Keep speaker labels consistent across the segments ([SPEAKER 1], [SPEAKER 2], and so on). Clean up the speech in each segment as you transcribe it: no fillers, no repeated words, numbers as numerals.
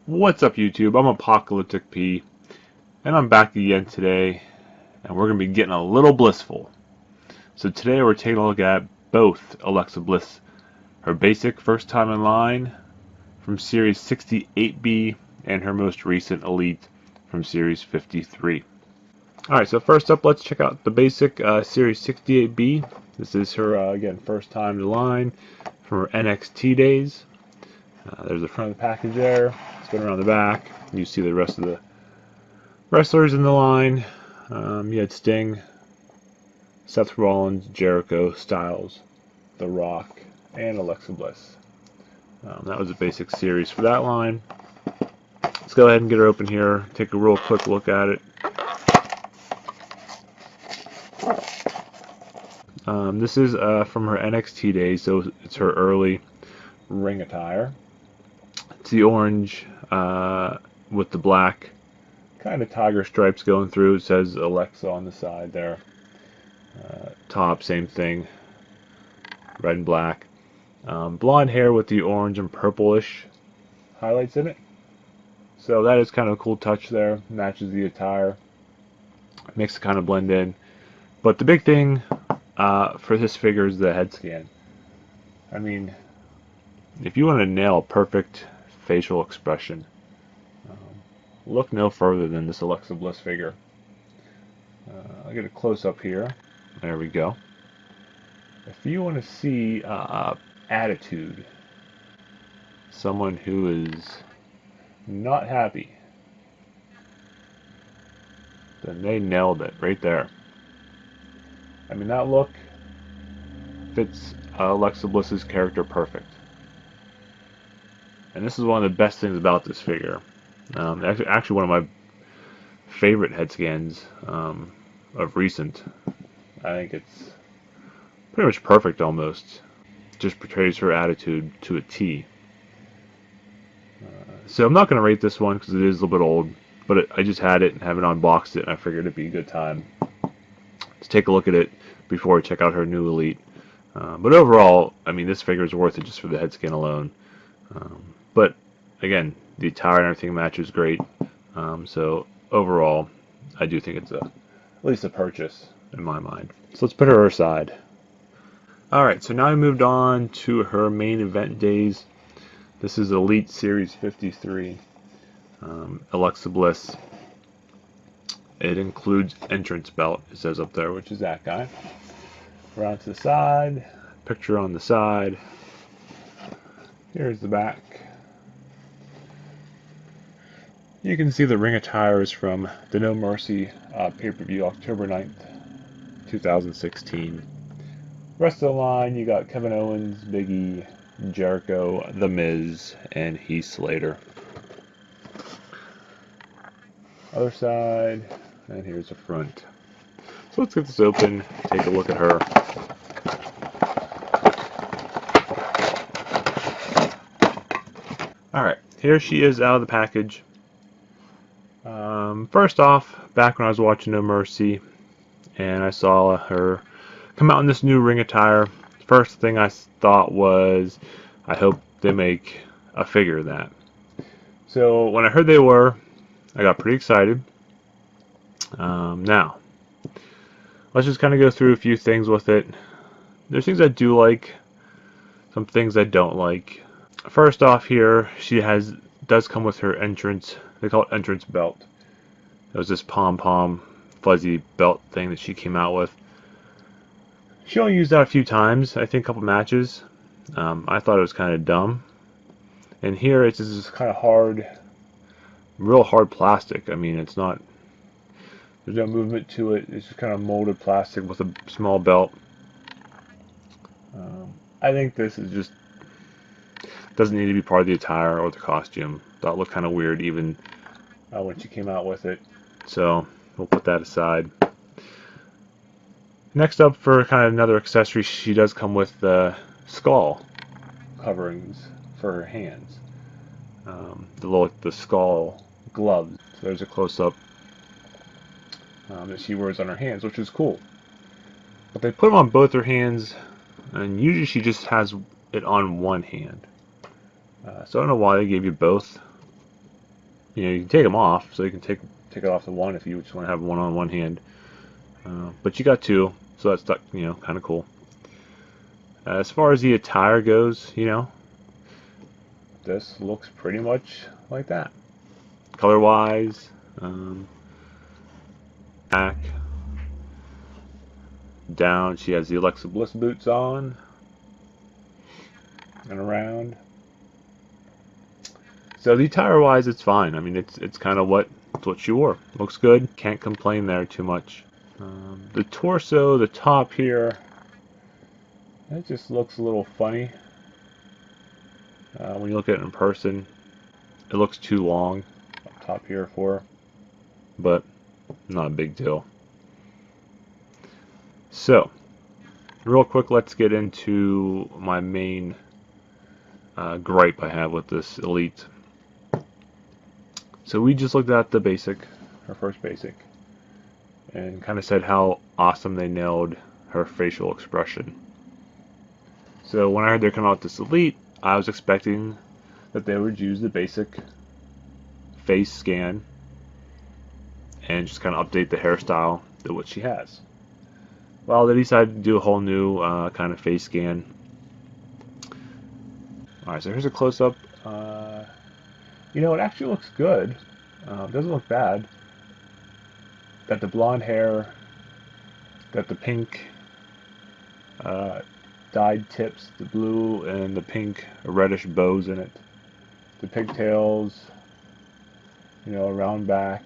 [SPEAKER 1] What's up, YouTube? I'm Apocalyptic P, and I'm back again today, and we're going to be getting a little blissful. So today we're taking a look at both Alexa Bliss, her basic first time in line from Series 68B, and her most recent Elite from Series 53. Alright, so first up, let's check out the basic Series 68B. This is her, again, first time in line from her NXT days. There's the front of the package there. Spin around the back. You see the rest of the wrestlers in the line. You had Sting, Seth Rollins, Jericho, Styles, The Rock, and Alexa Bliss. That was a basic series for that line. Let's go ahead and get her open here. Take a real quick look at it. This is from her NXT days, so it's her early ring attire. It's the orange with the black kind of tiger stripes going through. It says Alexa on the side there. Top, same thing, red and black. Blonde hair with the orange and purplish highlights in it. So that is kind of a cool touch there. Matches the attire. Makes it kind of blend in. But the big thing for this figure is the head scan. I mean, if you want to nail a perfect facial expression, look no further than this Alexa Bliss figure. I'll get a close-up here. There we go. If you want to see attitude, someone who is not happy, then they nailed it right there. I mean, that look fits Alexa Bliss's character perfect. And this is one of the best things about this figure. Actually one of my favorite head scans of recent. I think it's pretty much perfect almost. Just portrays her attitude to a T. So I'm not going to rate this one because it is a little bit old. But I just had it and haven't unboxed it, and I figured it'd be a good time to take a look at it before I check out her new Elite. But overall, I mean, this figure is worth it just for the head scan alone. But again, the attire and everything matches great. So overall, I do think it's at least a purchase in my mind. So let's put her aside. Alright, so now we moved on to her main event days. This is Elite Series 53. Alexa Bliss. It includes entrance belt, it says up there, which is that guy. Around to the side, picture on the side. Here's the back. You can see the ring attire is from the No Mercy pay-per-view, October 9th, 2016. Rest of the line, you got Kevin Owens, Big E, Jericho, The Miz, and Heath Slater. Other side, and here's the front. So let's get this open, take a look at her. Alright, here she is out of the package. First off, back when I was watching No Mercy, and I saw her come out in this new ring attire, first thing I thought was, I hope they make a figure of that. So when I heard they were, I got pretty excited. Now, let's just kind of go through a few things with it. There's things I do like, some things I don't like. First off here, she does come with her entrance, they call it entrance belt. It was this pom-pom fuzzy belt thing that she came out with. She only used that a few times, I think a couple matches. I thought it was kind of dumb. And here it's just kind of hard, real hard plastic. I mean, it's not, there's no movement to it. It's just kind of molded plastic with a small belt. I think this is just, doesn't need to be part of the attire or the costume. Thought it looked kind of weird even when she came out with it. So we'll put that aside. Next up, for kind of another accessory, she does come with the skull coverings for her hands. The skull gloves. So there's a close-up that she wears on her hands, which is cool. But they put them on both her hands, and usually she just has it on one hand. So I don't know why they gave you both. You can take them off, so you can take it off the one if you just want to have one on one hand. But you got two, so that's kind of cool. As far as the attire goes, this looks pretty much like that. Color-wise, back, down, she has the Alexa Bliss boots on, and around. So the attire-wise, it's fine. I mean, it's kind of what she wore. Looks good. Can't complain there too much. The torso, the top here, it just looks a little funny. When you look at it in person, it looks too long up top here for her, but not a big deal. So, real quick, let's get into my main gripe I have with this Elite. So we just looked at the basic, her first basic, and kind of said how awesome they nailed her facial expression. So when I heard they're coming out with this Elite, I was expecting that they would use the basic face scan and just kind of update the hairstyle to what she has. Well, they decided to do a whole new kind of face scan. Alright, so here's a close-up. It actually looks good. It doesn't look bad. Got the blonde hair, got the pink dyed tips, the blue and the pink reddish bows in it. The pigtails, around back.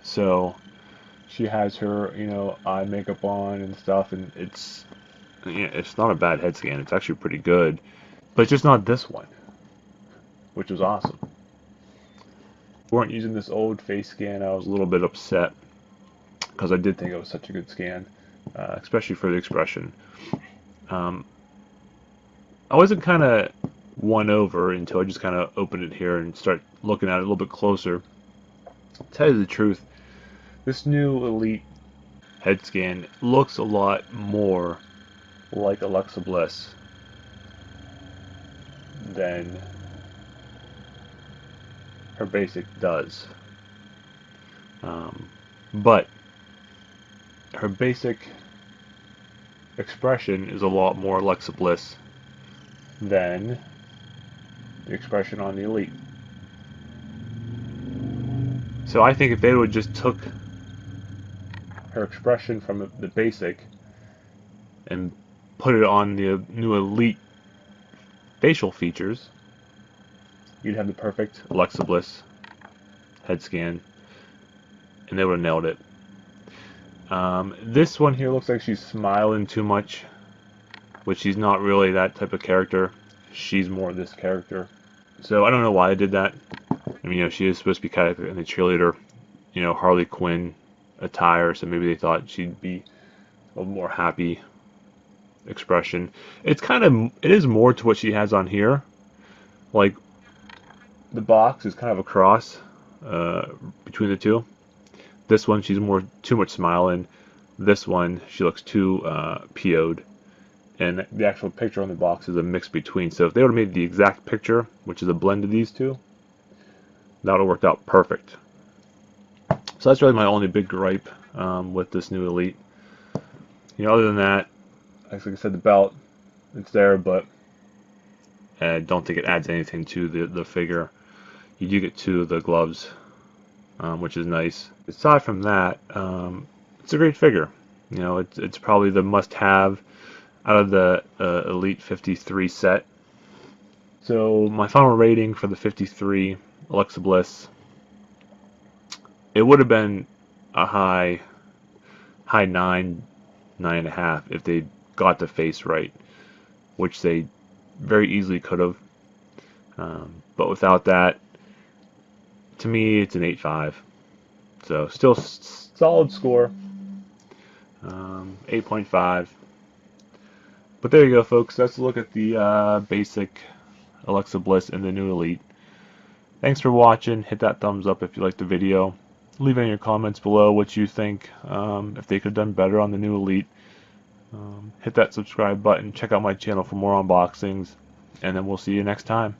[SPEAKER 1] So she has her, eye makeup on and stuff, and it's not a bad head scan. It's actually pretty good, but it's just not this one, which was awesome. If we weren't using this old face scan, I was a little bit upset because I did think it was such a good scan, especially for the expression. I wasn't kind of won over until I just kind of opened it here and start looking at it a little bit closer. To tell you the truth, this new Elite head scan looks a lot more like Alexa Bliss than her basic does. But her basic expression is a lot more Alexa Bliss than the expression on the Elite. So I think if they would just took her expression from the basic and put it on the new Elite facial features, you'd have the perfect Alexa Bliss head scan, and they would have nailed it. This one here looks like she's smiling too much, which she's not really that type of character. She's more this character. So I don't know why I did that. I mean, she is supposed to be kind of in the cheerleader, Harley Quinn attire, so maybe they thought she'd be a little more happy expression. It is more to what she has on here. Like, the box is kind of a cross between the two. This one, she's too much smiling. This one, she looks too PO'd. And the actual picture on the box is a mix between. So if they would have made the exact picture, which is a blend of these two, that would have worked out perfect. So that's really my only big gripe with this new Elite. Other than that, like I said, the belt, it's there, but I don't think it adds anything to the figure. You do get two of the gloves, which is nice. Aside from that, it's a great figure. It's probably the must-have out of the Elite 53 set. So my final rating for the 53 Alexa Bliss, it would have been a high 9.5 if they got the face right, which they very easily could have. But without that, to me, it's an 8.5. So still solid score, 8.5. But there you go, folks. That's a look at the basic Alexa Bliss and the new Elite. Thanks for watching. Hit that thumbs up if you liked the video. Leave any of your comments below what you think, if they could have done better on the new Elite. Hit that subscribe button. Check out my channel for more unboxings. And then we'll see you next time.